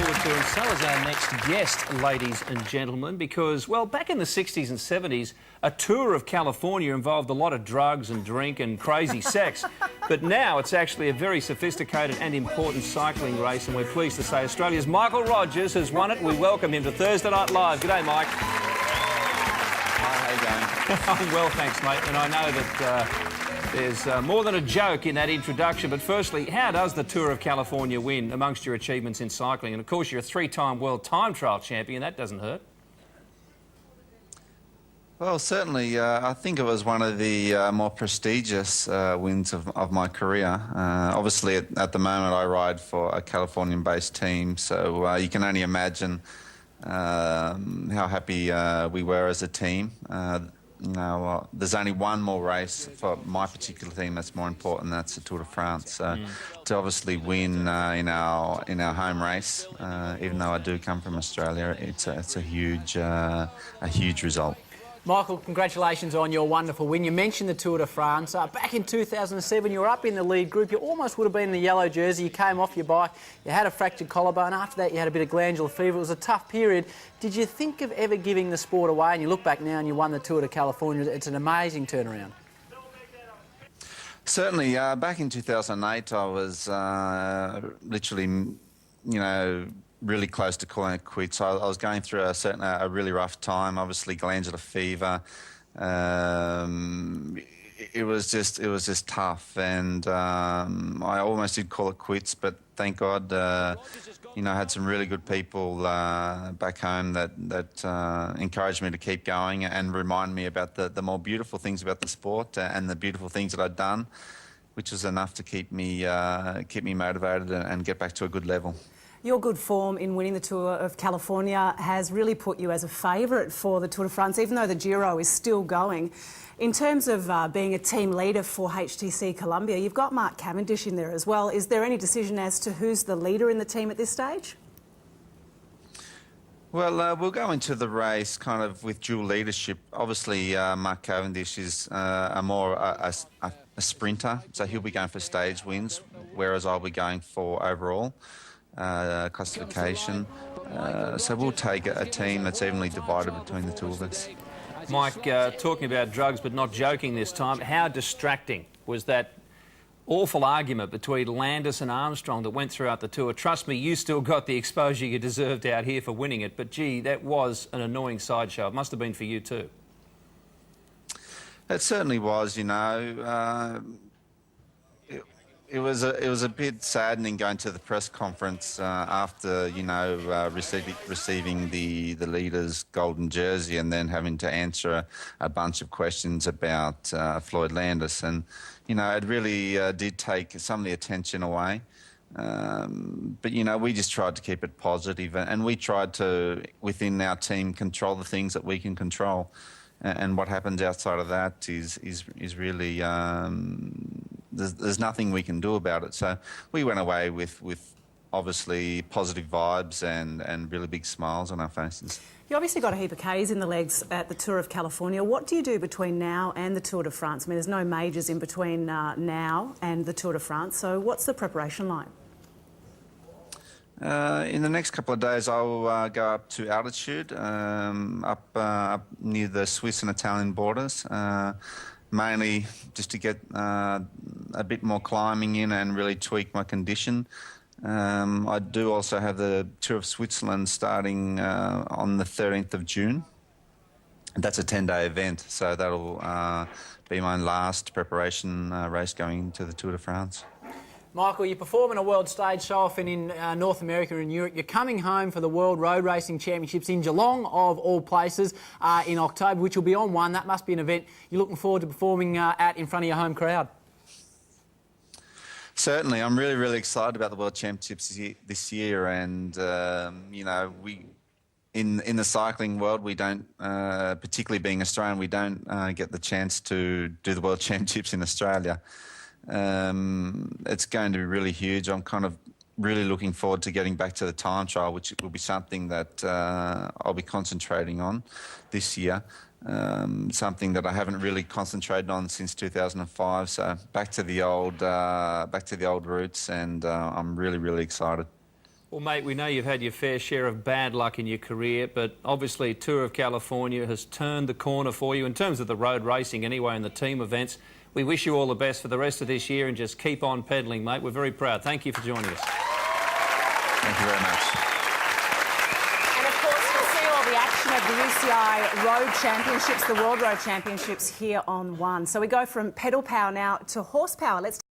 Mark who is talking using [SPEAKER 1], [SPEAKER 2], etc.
[SPEAKER 1] forward to, and so is our next guest, ladies and gentlemen, because, well, back in the 60s and 70s, a tour of California involved a lot of drugs and drink and crazy sex. But now it's actually a very sophisticated and important cycling race, and we're pleased to say Australia's Michael Rogers has won it. We welcome him to Thursday Night Live. G'day, Mike.
[SPEAKER 2] Hi, how you going?
[SPEAKER 1] I'm well, thanks, mate, and I know that there's more than a joke in that introduction, but firstly, how does the Tour of California win amongst your achievements in cycling? And of course, you're a three-time world time trial champion. That doesn't hurt.
[SPEAKER 2] Well, certainly, I think it was one of the more prestigious wins of my career. Obviously, at the moment, I ride for a Californian-based team, so you can only imagine how happy we were as a team. There's only one more race for my particular team that's more important. That's the Tour de France. So to obviously win in our home race, even though I do come from Australia, it's a huge result.
[SPEAKER 3] Michael, congratulations on your wonderful win. You mentioned the Tour de France. Back in 2007, you were up in the lead group. You almost would have been in the yellow jersey. You came off your bike. You had a fractured collarbone. After that, you had a bit of glandular fever. It was a tough period. Did you think of ever giving the sport away? And you look back now and you won the Tour de California. It's an amazing turnaround.
[SPEAKER 2] Certainly. Back in 2008, I was literally, really close to calling it quits. I was going through a really rough time, obviously glandular fever. It was just tough, and I almost did call it quits, but thank God, I had some really good people back home that encouraged me to keep going and remind me about the more beautiful things about the sport and the beautiful things that I'd done, which was enough to keep me motivated and get back to a good level.
[SPEAKER 4] Your good form in winning the Tour of California has really put you as a favourite for the Tour de France, even though the Giro is still going. In terms of being a team leader for HTC Columbia, you've got Mark Cavendish in there as well. Is there any decision as to who's the leader in the team at this stage?
[SPEAKER 2] Well, we'll go into the race kind of with dual leadership. Obviously, Mark Cavendish is a sprinter, so he'll be going for stage wins, whereas I'll be going for overall classification. So we'll take a team that's evenly divided between the two of us.
[SPEAKER 1] Mike, talking about drugs but not joking this time, how distracting was that awful argument between Landis and Armstrong that went throughout the Tour? Trust me, you still got the exposure you deserved out here for winning it, but gee, that was an annoying sideshow. It must have been for you too.
[SPEAKER 2] It certainly was, It was a bit saddening going to the press conference after receiving the leader's golden jersey and then having to answer a bunch of questions about Floyd Landis, and it really did take some of the attention away. But we just tried to keep it positive, and we tried to, within our team, control the things that we can control. And what happens outside of that is really there's nothing we can do about it. So we went away with obviously positive vibes and really big smiles on our faces.
[SPEAKER 4] You obviously got a heap of Ks in the legs at the Tour of California. What do you do between now and the Tour de France? I mean, there's no majors in between now and the Tour de France. So what's the preparation like?
[SPEAKER 2] In the next couple of days, I'll go up to altitude, up near the Swiss and Italian borders, mainly just to get a bit more climbing in and really tweak my condition. I do also have the Tour of Switzerland starting on the 13th of June. That's a 10-day event, so that'll be my last preparation race going into the Tour de France.
[SPEAKER 3] Michael, you're performing a world stage so often in North America and Europe. You're coming home for the World Road Racing Championships in Geelong, of all places, in October, which will be on one. That must be an event you're looking forward to performing at in front of your home crowd.
[SPEAKER 2] Certainly. I'm really, really excited about the World Championships this year. And, we in the cycling world, we don't, particularly being Australian, we don't get the chance to do the World Championships in Australia. It's going to be really huge. I'm kind of really looking forward to getting back to the time trial, which will be something that I'll be concentrating on this year. Something that I haven't really concentrated on since 2005. So back to the old roots, and I'm really, really excited.
[SPEAKER 1] Well, mate, we know you've had your fair share of bad luck in your career, but obviously Tour of California has turned the corner for you in terms of the road racing anyway and the team events. We wish you all the best for the rest of this year and just keep on pedalling, mate. We're very proud. Thank you for joining us.
[SPEAKER 2] Thank you very much.
[SPEAKER 4] And of course, you'll see all the action of the UCI Road Championships, the World Road Championships here on One. So we go from pedal power now to horsepower. Let's